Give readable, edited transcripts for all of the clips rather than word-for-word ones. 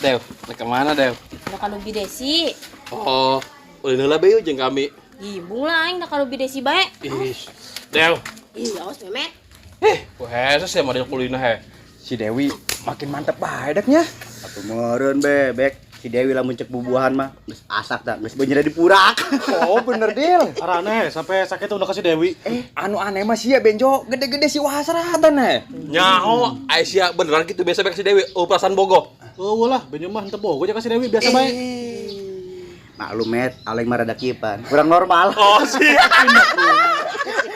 Dew, nak kemana Dew? Nak kalau bidesi. Oh, udah nela bayu jeung kami. Ibu lah aing nak kalau bidesi bae. Ih, Dew. Ih, awas memet. Wah, saya mau ada kulina he. Si Dewi makin mantep badaknya. Atuh meureun bebek. Si Dewi lamun cek bubuhan mah geus asak dah, geus beunyeuna dipurak. Oh bener Dil. Arane sampai sakit udah kasih Dewi. Anu aneh mah sia benjo, gede-gede si wahasratan he. Nyaho, Aisyah beneran gitu biasa si Dewi, perasaan bogoh. Oh lah, benyo mah henteu bogo aja kasih Dewi biasa bae. Maklum met, aling mah rada kipan. Kurang normal. Oh, sih.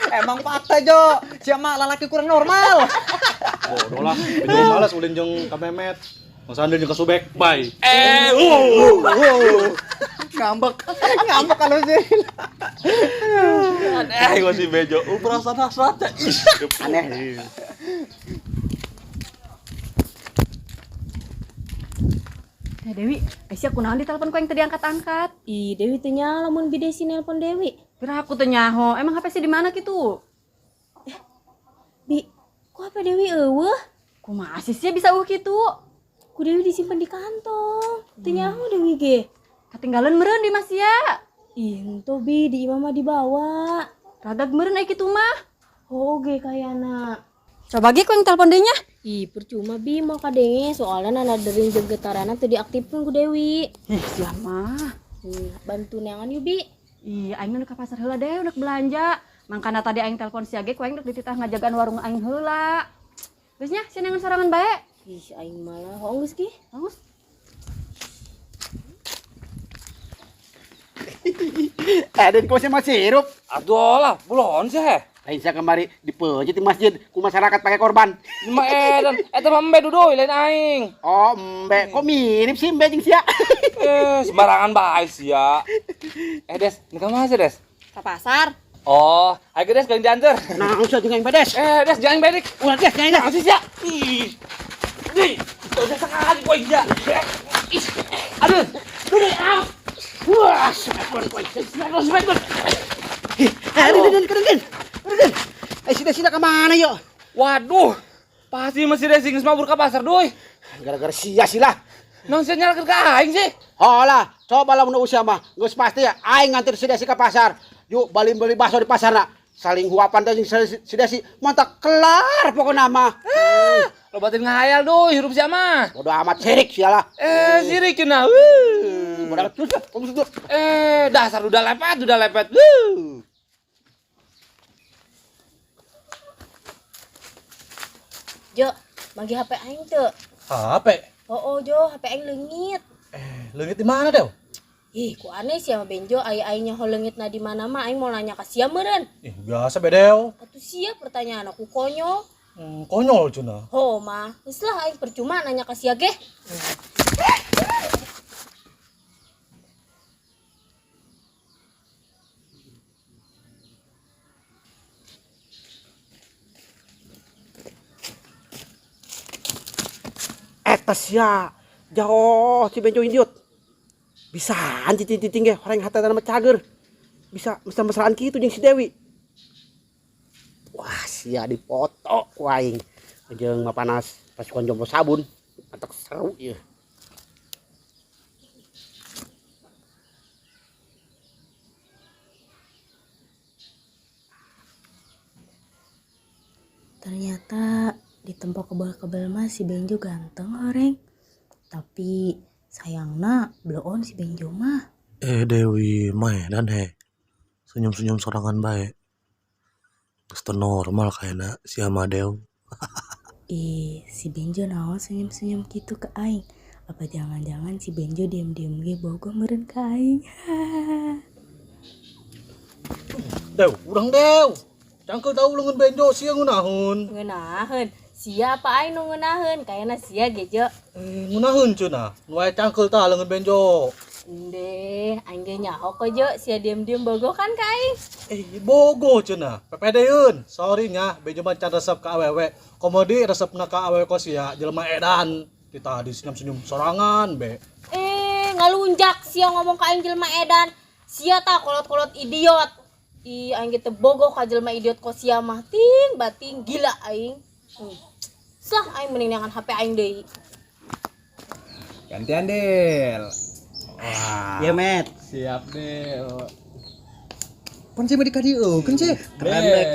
Emang fakta Jo, sia mah lalaki kurang normal. Bodoh lah, benyo malas ulin jeung ka Memet. Mang Sandil jeung ka Subek. Bye. Ngambek kalau sih. Gua si Bejo, perasaan hasratnya. Aneh. Dewi, Aisyah kunaon di telepon ku yang tadi angkat-angkat. Ih, Dewi teh nya lamun bidesi nelpon Dewi. Kira aku teh nyaho, emang HP sih di mana gitu? Bi, kok HP Dewi eueuh? Kumaha sih sih bisa kitu? Ku Dewi disimpan di kantong. Teu nyaho Dewi ge. Ketinggalan meureun di Mas ya. Ih, henteu Bi, di imah mah dibawa. Radat meureun aya kitu mah. Oh, ge kayana. Coba ge ku yang telepon deui nya. Ih, percuma Bi mau kadenge soalnya nana dering jeung getarana teu diaktifkeun ku Dewi. Ih, sia mah. Bantu neangan yuk Bi. Ih, aing nu ka pasar heula deh, udah belanja. Mangkana tadi aing telepon si Age ku aing rek dititah ngajagaan warung aing heula. Geus nya, sia neangan sorangan bae. Ih, aing malah honggeus ki. Bagus. Aden kau sama sirup. Aduh lah, belum sih he. Aing sia kemari dipeujit di masjid ku masyarakat pakai korban. Cuma eta mah embe duduy lain aing. Oh, embe, kok mirip sih embe jeung sia. Sembarangan bae sia. Des, ini ka mana sih, Des? Ka pasar. Oh, ayo Des kalian diantar. Nah, usah jeung aing pedes. Des jangan bedik. Ulah Des, jangan sih sia. Ih. Udah sekali gua iya. Aduh. Aduh. Wah, sepet kowe. Keren. Sida kemana yuk? Waduh. Pasti masih racing semabur ke pasar doi. Gara-gara sia lah. Nong sia nyalakeun ka aing sih. Holah, coba lah mun usia mah. Geus pasti ya aing nganter si Desi ka pasar. Yuk beli bakso di pasarna. Saling huapan teh si Desi mantap kelar pokokna mah. Lo batin ngahayal doi hirup sia mah. Bodoh amat sirik sialah. Sirik cenah. Bodoh amat terus. Dasar udah lepet. Jo, bagi HP aing teu. HP. Oh, Jo, HP aing leungit. Leungit di mana, Dew? Ih, ku aneh sih sama Benjo, ai-ainya ho leungitna di mana mah aing mau nanya ka sia meureun. Biasa Dew. Atuh sia pertanyaan aku konyol. Konyol cenah. Ho mah, geus lah aing percuma nanya ka sia ge. Eta sia. Jauh si Benjo idiot. Bisa titing-titing ge orang hatana mah cager. Bisa mesra-mesraan kitu jeung si Dewi. Wah, sia dipoto ku aing. Jeung mah panas pasukan jompo sabun. Atak seru ieu. Ternyata di tempat kebal-kebal mah si Benjo ganteng orang. Tapi sayangna belum si Benjo mah. Dewi mainan he. Senyum-senyum sorangan bae. Geus teu normal kayakna si Amadeu. Si Benjo naon senyum-senyum gitu ke aing. Apa jangan-jangan si Benjo diam-diam ge bogo meureun ka aing. Dew, urang Dew. Cangkeul tahu leungeun Benjo sia ngunaheun. Ngeunaheun. Sia apa aing nu ngeunaheun? Kayana sia ge Jo. Ngunaheun cenah. Nu aya cangkeul tah leungeun Benjo. Deh, aing ge nyaho kok Jo, sia diam-diam bogo kan ka aing. Bogo cenah. Pepedeun. Sorry nya, Benjo mah can resep ka awewe. Komodi resepna ka awewe ko sia jelema edan. Di tadi senyum-senyum sorangan be. Ngalunjak sia ngomong ka aing jelema edan. Sia tah kolot-kolot idiot. Aing gitu bogoh ka jelema idiot ko sia mah ting bating gila aing. Sah aing mending neangan HP aing deui. Gantian Del. Iya, Met. Siap Del. Kan sih di kadieu, kan sih. Keren, Bek.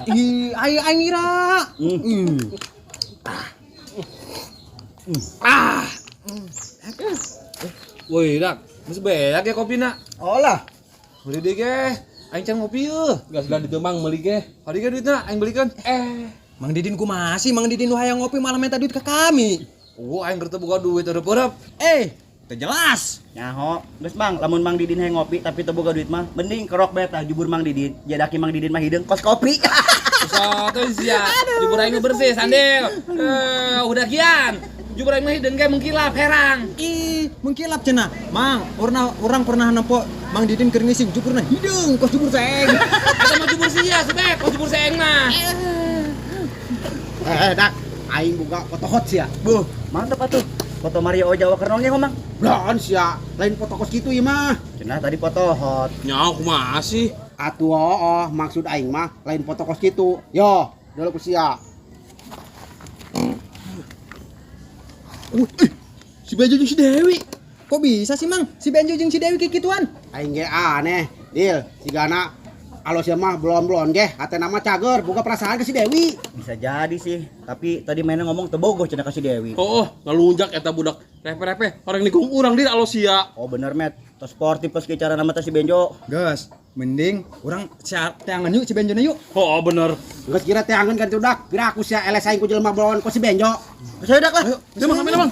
Ih, aing ira. Woi, dak. Masih beak ya kopi nak. Olah. Beli deh ge. Aing can ngopi yeuh. Gas gak ditemang meuli ge. Hadi ge duitna aing belikeun. Mang Didin kumasi, Mang Didin nu hayang ngopi malah minta duit ke kami. Aing keur teu boga duit eueup-eueup. Teu jelas. Nyaho, geus Mang, lamun Mang Didin hayang ngopi tapi teu boga duit mah, mending kerok bae tah jubur Mang Didin. Jadaki Mang Didin mah hideung kos kopi. Usah teu sia. Jubur aing bersih sandel. Udah kian. Jubur aing mah hideung ge mengkilap herang. Mengkilap cenah. Mang, orang pernah nempo Mang Didin keur ngising juburna hideung kos jubur seng. Eta mah jubur sia, sebek kos jubur seeng mah. Dak, aing boga foto hot sia. Buh, mantep atuh. Foto Mario Jawa Kernolnya mah Mang. Belon sia, lain foto kos kitu ieu mah. Cenah tadi foto hot. Nyaho kumaha sih? Atuh, maksud aing mah lain foto kos kitu. Yo, dulu ku sia. Si Benjo jeung si Dewi. Kok bisa sih, Mang? Si Benjo jeung si Dewi kayak gituan? Aing ge aneh. Dil, sigana alo sia mah belon-belon ge, hatena mah cager, boga perasaan ke si Dewi. Bisa jadi sih, tapi tadi mainnya ngomong teu bogoh cenah ka si Dewi. Ngalunjak eta budak repe-repe. Orang nikung urang di alosia. Oh bener Met, tos sportif pas cara nama teh si Benjo. Gas, mending orang teangan yuk si Benjo na yuk. Bener. Geus kira teh angin kan tudak, kira aku sia eles aing ku jelema belon ku si Benjo. Saya dak lah. Mang.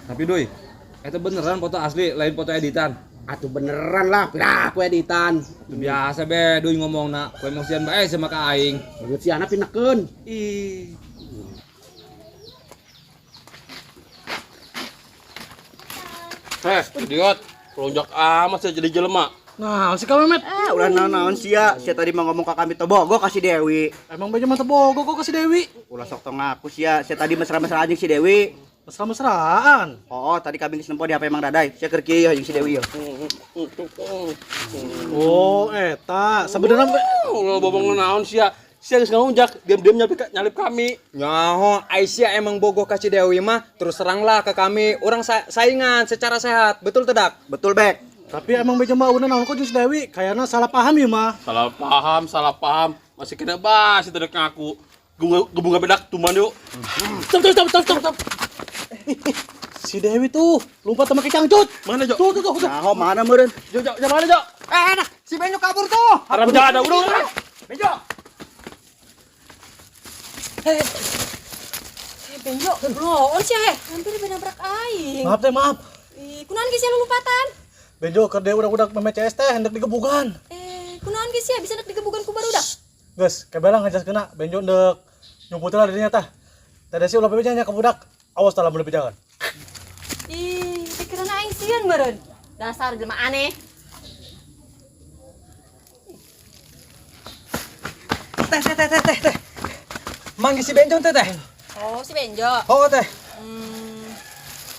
Tapi doi, eta beneran foto asli, lain foto editan. Atuh beneran lah, kira aku editan. Biasa be doi ngomongna, ku emosian bae sama ka aing. Geus si anak pinekeun. Idiot. Kelonjak amat saya jadi jelema. Nah, si kamu Met. Ulah naon sia tadi mah ngomong ka kami teu bogoh ka si Dewi. Emang Benjo mah teu bogoh kok ka si Dewi. Ulah sok tong ngaku sia tadi mesra-mesra jeung si Dewi. Mesra-mesraan. Tadi kami geus nempo di HP Mang Daday. Sia keur kieu jeung si Dewi yeuh. Oh, eta sebenarnya Ulah bobong naon sia. Sia geus ngalunjak, diam-diam nyalip kami. Nyaho, Aisyah emang bogoh kasih Dewi mah, terus seranglah ke kami. Orang saingan secara sehat, betul tidak? Betul, Bek. tapi emang Benjo mah udah naon kok jeung si Dewi, kayaknya salah paham ya mah. Salah paham. Masih kena bahas itu dek ngaku. Gebunga bedak tuman yuk. Stop. Si Dewi tuh lompat sama Cangcut. Mana Jo? Tuh. Nah, mana meureun? Jo mana Jo? Nah, si Benjo kabur tuh. Haram jada udah. Benjo. Benjo, belum sih hampir nabrak aing. Maaf. Kunaon geus sia lupatan? Benjo keur deui udah meme CS teh hendak digebugan. Kunaon geus sia bisa digebugan ku barudak? Geus, kebelang ngajak kena Benjo ndek nyumput lah dirinya tah. Tadi sih ulah bebeja nya ke budak. Awas tah lamun bebejakan. Pikiran aing sieun meureun. Dasar jelema aneh. Teh. Manggil si Benjo teh. Oh, si Benjo. Oh teh.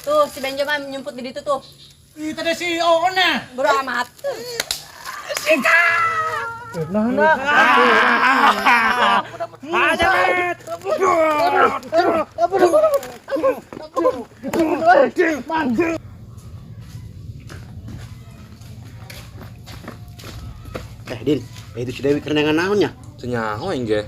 Tuh, si Benjo mah nyumput di ditu tuh. Ih, tadi si Oona. Bodo amat. Din, itu si Dewi kerenangan naonnya? Senyaho aing ge.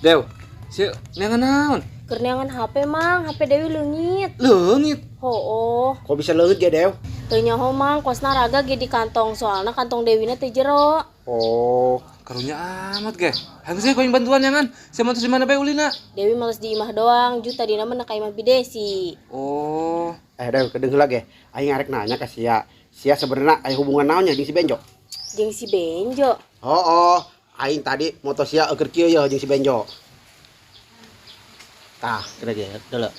Dew, si nengan naon? Keur HP Mang, HP Dewi leungit. Leungit. Oh. Kok bisa leungit ya, Dew? Teu nyaho Mang, kosna raga ge di kantong, soalna kantong Dewina teu jero. Oh, karunya amat ge. Hanggeus ge koing bantuan nyangan. Saya mau mana bae ulina. Dewi males di imah doang, ju tadina mah ka imah bidesi. Oh, Dew, kedeung heula ge. Aing arek nanya ka sia. Sia sebenarnya aya hubungan naonnya jeung si Benjo? Jeung si Benjo. Oh, aing tadi moto sia keur kieu ya jeung si Benjo. Tah, kira ge deuleu.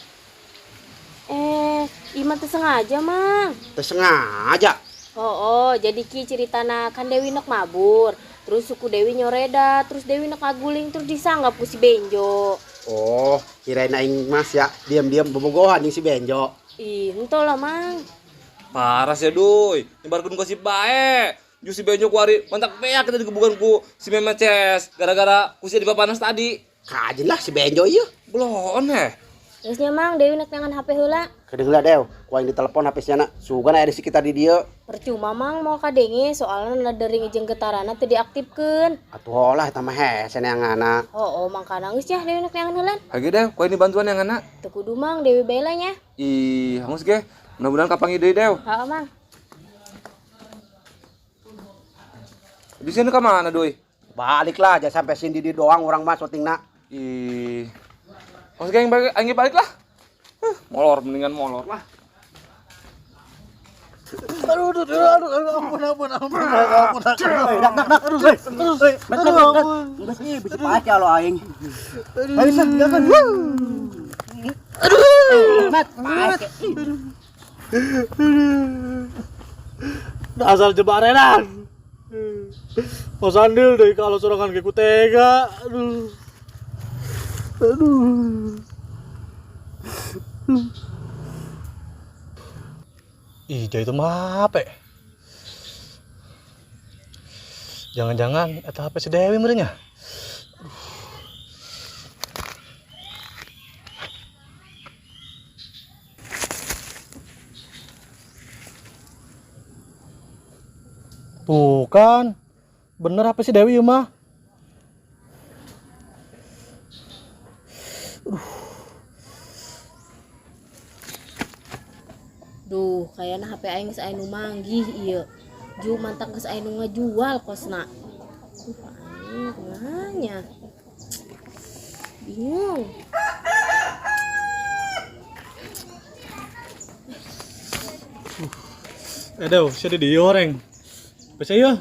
Imah teu sengaja, Mang. Teu sengaja. Oh, jadi ki ceritana kan Dewi nok mabur. Terus suku Dewi nyoreda, terus Dewi nakaguling terus disanggap ku si Benjo. Oh, kirain aing mas ya diam-diam bobogohan jeung si Benjo. Ih, henteu lah mang. Parah sih Duy, nyebarkeun gosip bae. Ju si Benjo kuari mantak peak kita digebukan ku si Memeces gara-gara ku si di papanas tadi. Kajen lah si Benjo ieu. Belon Terusnya mang Dewi nak nangan HP heula. Kedeung heula Dew, ku aing ditelepon HP siana. Sugan aya di sekitar di dieu. Percuma mang mau kadenge soalnya nadering jeung getarana teu diaktifkeun. Atuh lah eta mah hese neanganna. Oh, mangkana geus ya Dewi nak nangan heulan. Hage deh, ku ini bantuan yang ngana. Teu kudu mang Dewi bela nya. Ih, hangus ge. Mudah-mudahan kapangi deui Dew. Heeh mang. Di sini ka mana Duy? Balik lah, jangan sampai sini di doang orang mah syutingna. Ih. Hangus ge aing balik lah. Molor mendingan molor lah. Geus ieu bisa paca lo aing. Dasar jebarenan. Mas Andil deh kalau sorangan kayak ku tega. Aduh. Ih, jadi itu mah apa? Jangan-jangan eta HP si Dewi merenya. Tuh kan, bener apa sih Dewi mah? Duh, kayaknya HP aing geus aya nu manggih ieu. Ju mantak geus aya nu ngajual kosna. Aing kumahanya. Bingung. Dew, siapa di oreng? Bisa ya?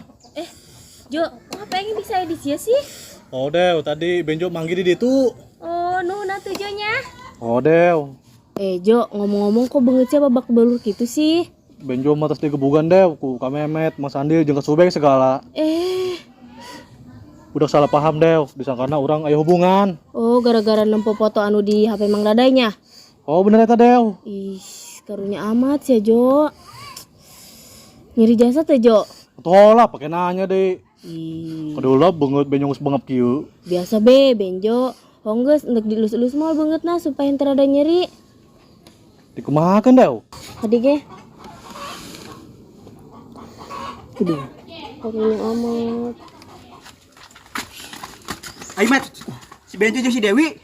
Jo, HP aing bisa di sia sih? Oh Dew, tadi Benjo manggil di itu. Oh, nu tujuannya. Oh Dew, Jo, ngomong-ngomong kok beungeut sia babak belur gitu sih? Benjo mah tos digebugan Dew, ku Kamemet, Mas Andil, jeung Kasubeng segala. Udah salah paham Dew, disangkana orang aya hubungan. Oh, gara-gara nempo foto anu di HP Mang Dadanya. Oh bener eta Dew. Ih, karunya amat sih Jo. Nyeri jasa teh Jo. Tuh lah, pakai nanya deh. Ih, Kedua banget Benjo geus bengep kieu. biasa be Benjo. Honggeus endek dilus-lus mal beungeutna supaya henteu rada nyeri. Dikumahakeun Dew. Tadi ge. Aduh. Karunya amat. Ayo Mat, si Benjo jeung si Dewi.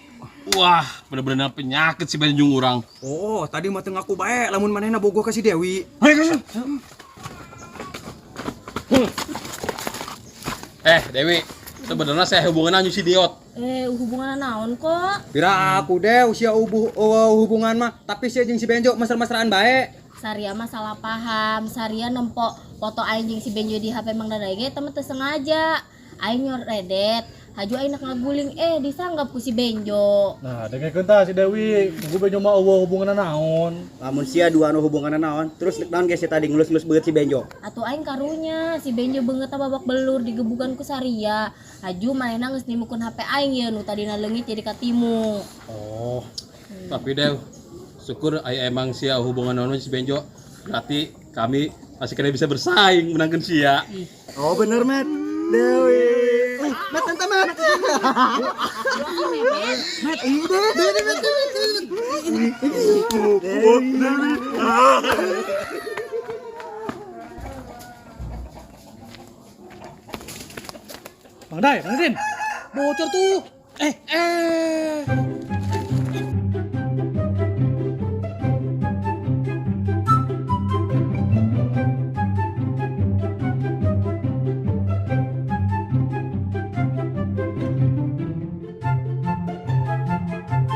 Wah, bener-bener penyakit si Benjung urang. Oh, tadi mah teu ngaku bae lamun manehna bogoh ka si Dewi. Dewi, sebenarnya saya hubungan anu si Diot. Hubungan naon kok? Pira aku Dew sia hubungan mah, tapi sia jeung si Benjo mesra-mesraan bae. Saria mah salah paham. Saria nempo foto aing jeung si Benjo di HP Mang Dadai ge teu sengaja. Aing nyoredet. Haju aing nak ngaguling disanggap ku si Benjo. Nah, dengekeun tah si Dewi, ku Benjo mah eueuh hubungan naon. Lamun sia dua anu hubunganna naon, terus naon ge si tadi ngelus-ngelus beut si Benjo. Atuh aing karunya si Benjo beungeut babak belur digebukan ku Saria. Haju manehna geus nimukeun HP aing ye nu tadina leungit jadi katimu. Oh. Tapi Dew, syukur aya emang sia hubungan anu si Benjo. Berarti kami masih kena bisa bersaing menangkeun sia. Oh bener Mat. Dewi. Mat tante Mat. Mat ini Bang Dai, Bang Din. Bocor tuh.